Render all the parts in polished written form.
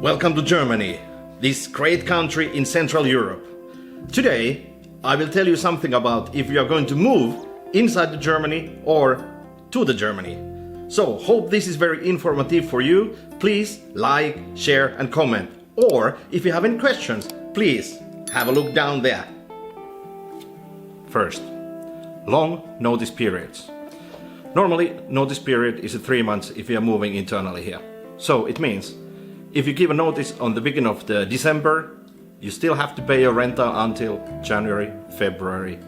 Welcome to Germany, this great country in Central Europe. Today, I will tell you something about if you are going to move inside the Germany or to the Germany. So, hope this is very informative for you. Please like, share and comment. Or, if you have any questions, please have a look down there. First, long notice periods. Normally, notice period is 3 months if you are moving internally here. So, it means if you give a notice on the beginning of the December, you still have to pay your rental until January, February,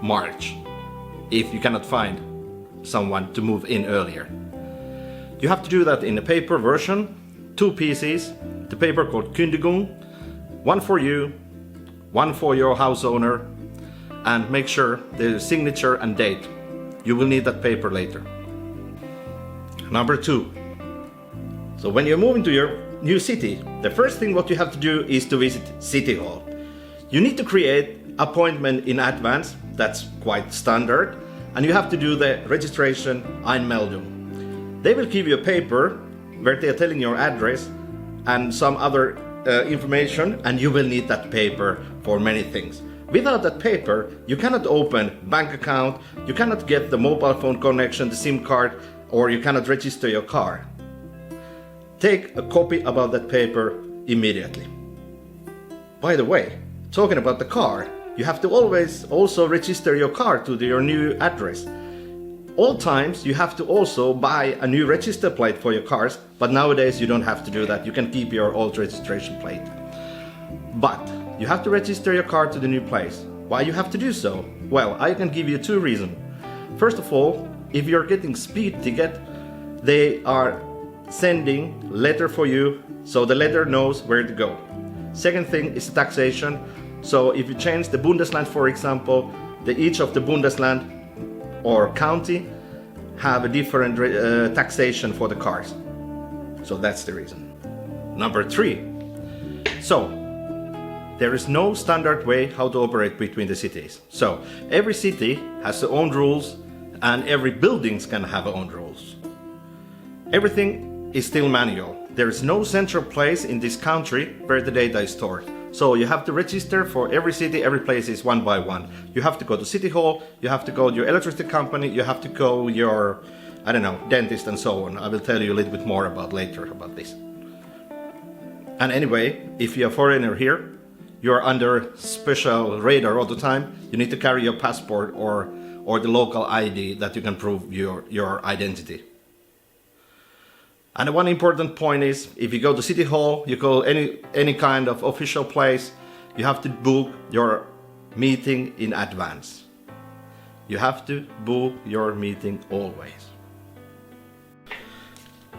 March, if you cannot find someone to move in earlier. You have to do that in a paper version, 2 pieces, the paper called Kündigung, one for you, one for your house owner, and make sure the signature and date. You will need that paper later. Number 2. So when you're moving to your new city, the first thing what you have to do is to visit City Hall. You need to create appointment in advance, that's quite standard, and you have to do the registration Einmeldung. They will give you a paper where they are telling your address and some other information, and you will need that paper for many things. Without that paper, you cannot open bank account, you cannot get the mobile phone connection, the SIM card, or you cannot register your car. Take a copy about that paper immediately. By the way, talking about the car, you have to always also register your car to your new address. All times you have to also buy a new register plate for your cars, but nowadays you don't have to do that. You can keep your old registration plate. But you have to register your car to the new place. Why you have to do so? Well, I can give you 2 reasons. First of all, if you're getting speed ticket, they are sending letter for you, so the letter knows where to go. Second thing is taxation. So if you change the Bundesland, for example, each of the Bundesland or county have a different taxation for the cars. So that's the reason. Number 3. So there is no standard way how to operate between the cities. So every city has their own rules and every buildings can have their own rules. Everything is still manual. There is no central place in this country where the data is stored. So you have to register for every city, every place is one by one. You have to go to City Hall, you have to go to your electricity company, you have to go your, dentist and so on. I will tell you a little bit more about later about this. And anyway, if you're a foreigner here, you're under special radar all the time. You need to carry your passport or the local ID that you can prove your identity. And one important point is, if you go to City Hall, you go any kind of official place, you have to book your meeting in advance. You have to book your meeting always.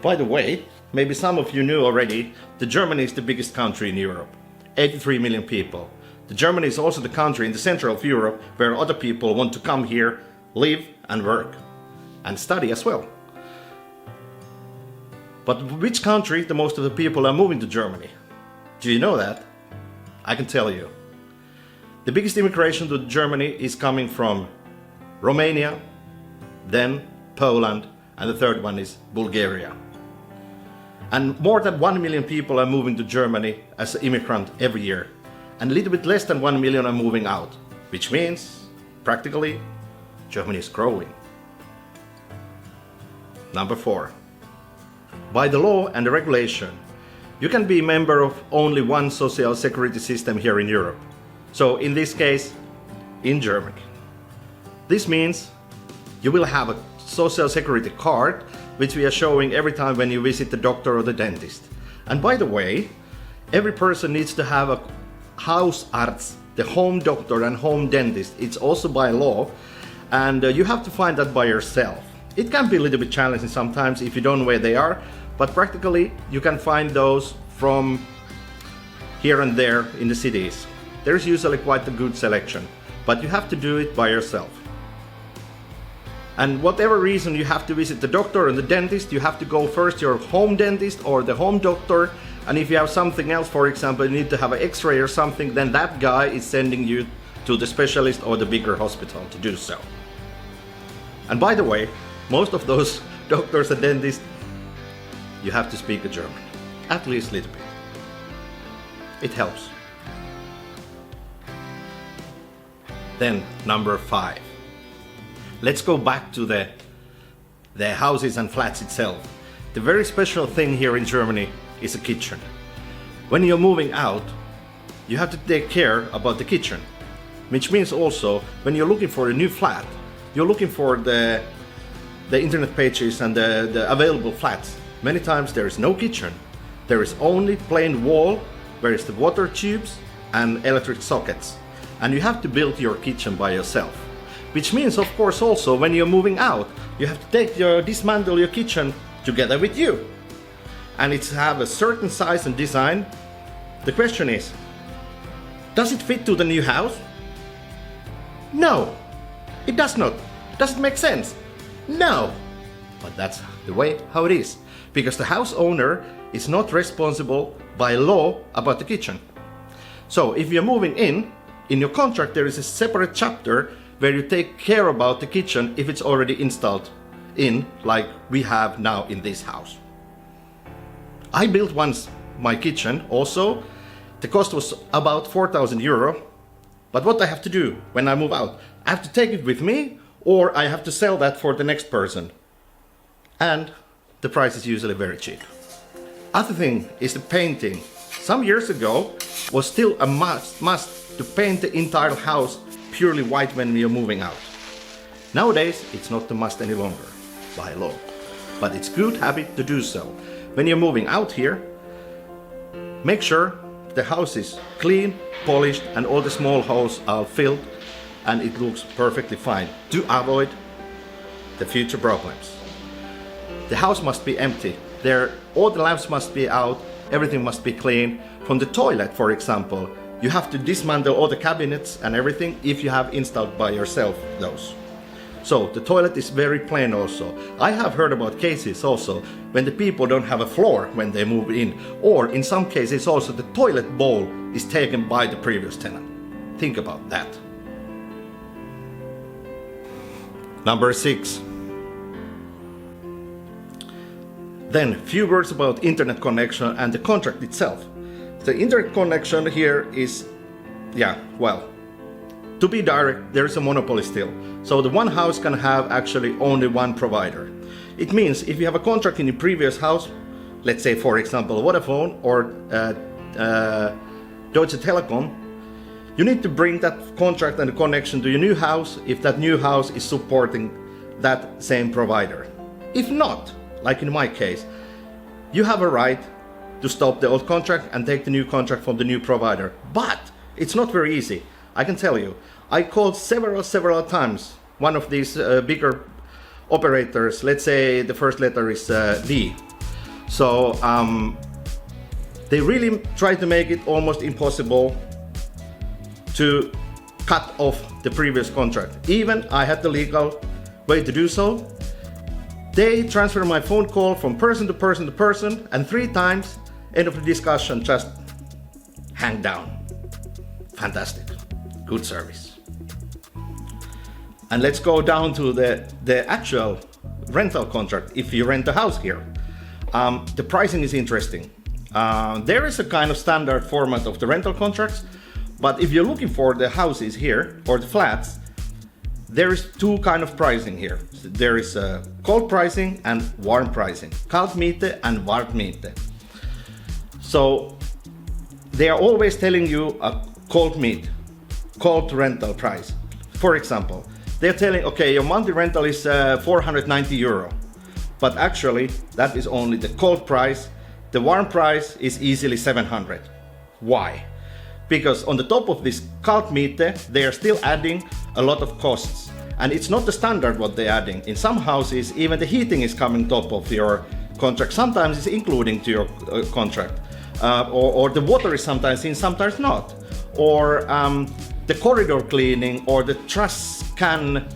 By the way, maybe some of you knew already, that Germany is the biggest country in Europe. 83 million people. Germany is also the country in the center of Europe where other people want to come here, live and work, and study as well. But which country the most of the people are moving to Germany? Do you know that? I can tell you. The biggest immigration to Germany is coming from Romania, then Poland, and the third one is Bulgaria. And more than 1 million people are moving to Germany as an immigrant every year. And a little bit less than 1 million are moving out, which means, practically, Germany is growing. Number 4. By the law and the regulation, you can be a member of only one social security system here in Europe. So in this case, in Germany. This means you will have a social security card, which we are showing every time when you visit the doctor or the dentist. And by the way, every person needs to have a Hausarzt, the home doctor and home dentist. It's also by law, and you have to find that by yourself. It can be a little bit challenging sometimes if you don't know where they are, but practically you can find those from here and there in the cities. There's usually quite a good selection, but you have to do it by yourself. And whatever reason you have to visit the doctor and the dentist, you have to go first to your home dentist or the home doctor, and if you have something else, for example, you need to have an x-ray or something, then that guy is sending you to the specialist or the bigger hospital to do so. And by the way, most of those doctors and dentists, you have to speak German, at least a little bit. it helps. Then number 5. Let's go back to the houses and flats itself. The very special thing here in Germany is a kitchen. When you're moving out, you have to take care about the kitchen. Which means also, when you're looking for a new flat, you're looking for the internet pages and the available flats. Many times there is no kitchen. There is only plain wall, where is the water tubes and electric sockets. And you have to build your kitchen by yourself. Which means, of course, also when you're moving out, you have to dismantle your kitchen together with you. And it's have a certain size and design. The question is, does it fit to the new house? No, it does not. Does it make sense? No. But that's the way how it is. Because the house owner is not responsible by law about the kitchen. So if you're moving in your contract there is a separate chapter where you take care about the kitchen if it's already installed in, like we have now in this house. I built once my kitchen also. The cost was about 4,000 euro. But what I have to do when I move out, I have to take it with me or I have to sell that for the next person. And the price is usually very cheap. Other thing is the painting. Some years ago was still a must to paint the entire house purely white when you're moving out. Nowadays it's not a must any longer by law, but it's good habit to do so. When you're moving out here, make sure the house is clean, polished, and all the small holes are filled and it looks perfectly fine to avoid the future problems. The house must be empty. All the lamps must be out, everything must be clean. From the toilet, for example, you have to dismantle all the cabinets and everything if you have installed by yourself those. So the toilet is very plain also. I have heard about cases also when the people don't have a floor when they move in, or in some cases also the toilet bowl is taken by the previous tenant. Think about that. Number 6. Then few words about internet connection and the contract itself. The internet connection here is, to be direct, there is a monopoly still. So the one house can have actually only one provider. It means if you have a contract in the previous house, let's say for example Vodafone or Deutsche Telekom, you need to bring that contract and the connection to your new house if that new house is supporting that same provider. If not, like in my case, you have a right to stop the old contract and take the new contract from the new provider. But it's not very easy. I can tell you, I called several times one of these bigger operators. Let's say the first letter is D. So they really try to make it almost impossible to cut off the previous contract. Even I had the legal way to do so. They transfer my phone call from person to person to person, and 3 times, end of the discussion, just hang down. Fantastic. Good service. And let's go down to the actual rental contract if you rent a house here. The pricing is interesting. There is a kind of standard format of the rental contracts, but if you're looking for the houses here or the flats, there is 2 kind of pricing here. There is cold pricing and warm pricing. Kaltmiete and Warmmiete. So they are always telling you a cold rental price. For example, they're telling, okay, your monthly rental is 490 euro. But actually, that is only the cold price. The warm price is easily 700. Why? Because on the top of this Kaltmiete, they are still adding a lot of costs. And it's not the standard what they're adding. In some houses, even the heating is coming top of your contract. Sometimes it's including to your contract. Or the water is sometimes in, sometimes not. Or the corridor cleaning or the trash can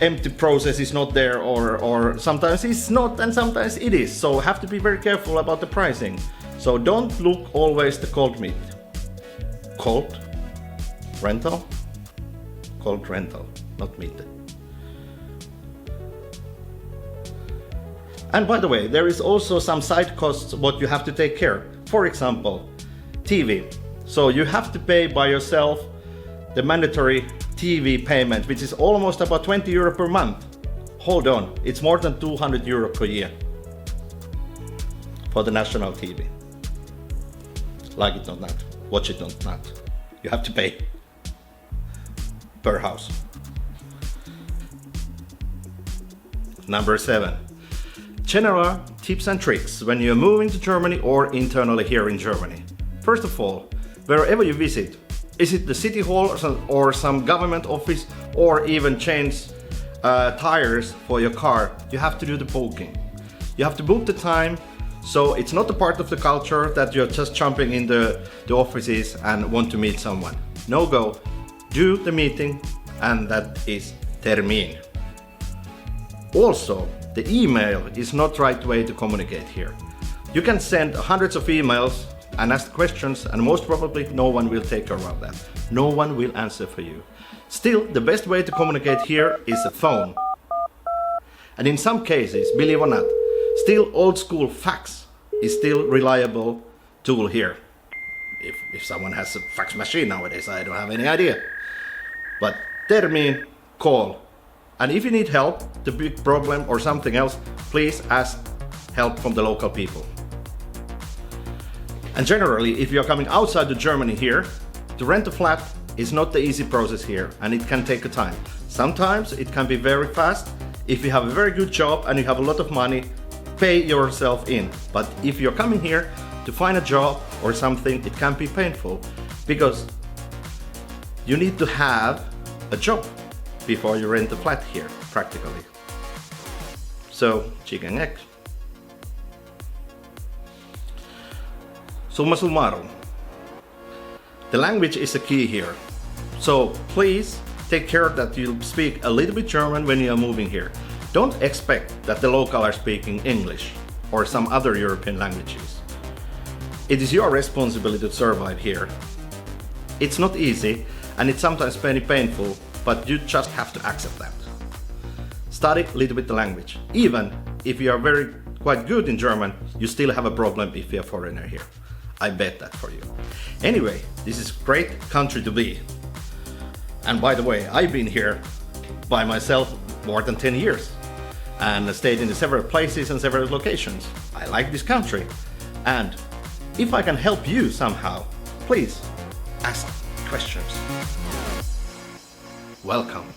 empty process is not there, or sometimes it's not and sometimes it is. So have to be very careful about the pricing. So don't look always the cold meat. Cold rental, not meat. And by the way, there is also some side costs what you have to take care. For example, TV. So you have to pay by yourself the mandatory TV payment, which is almost about 20 euro per month. Hold on, it's more than 200 euro per year for the national TV. Like it or not, watch it or not, you have to pay per house. Number 7. General tips and tricks when you're moving to Germany or internally here in Germany. First of all, wherever you visit, is it the city hall or some government office, or even change tires for your car, you have to do the booking. You have to book the time, so it's not a part of the culture that you're just jumping in the offices and want to meet someone. No go, do the meeting, and that is termin. Also, the email is not the right way to communicate here. You can send hundreds of emails and ask questions, and most probably no one will take care of that. No one will answer for you. Still, the best way to communicate here is a phone. And in some cases, believe or not, still old school fax is still reliable tool here. If someone has a fax machine nowadays, I don't have any idea. But termin, call. And if you need help, the big problem or something else, please ask help from the local people. And generally, if you're coming outside of Germany here, to rent a flat is not the easy process here, and it can take a time. Sometimes it can be very fast. If you have a very good job and you have a lot of money, pay yourself in. But if you're coming here to find a job or something, it can be painful, because you need to have a job before you rent a flat here, practically. So, chicken egg. Summa summarum, the language is the key here. So please take care that you speak a little bit German when you are moving here. Don't expect that the locals are speaking English or some other European languages. It is your responsibility to survive here. It's not easy, and it's sometimes very painful, but you just have to accept that. Study a little bit the language. Even if you are quite good in German, you still have a problem if you're a foreigner here. I bet that for you. Anyway, this is a great country to be. And by the way, I've been here by myself more than 10 years and stayed in several places and several locations. I like this country. And if I can help you somehow, please ask questions. Welcome.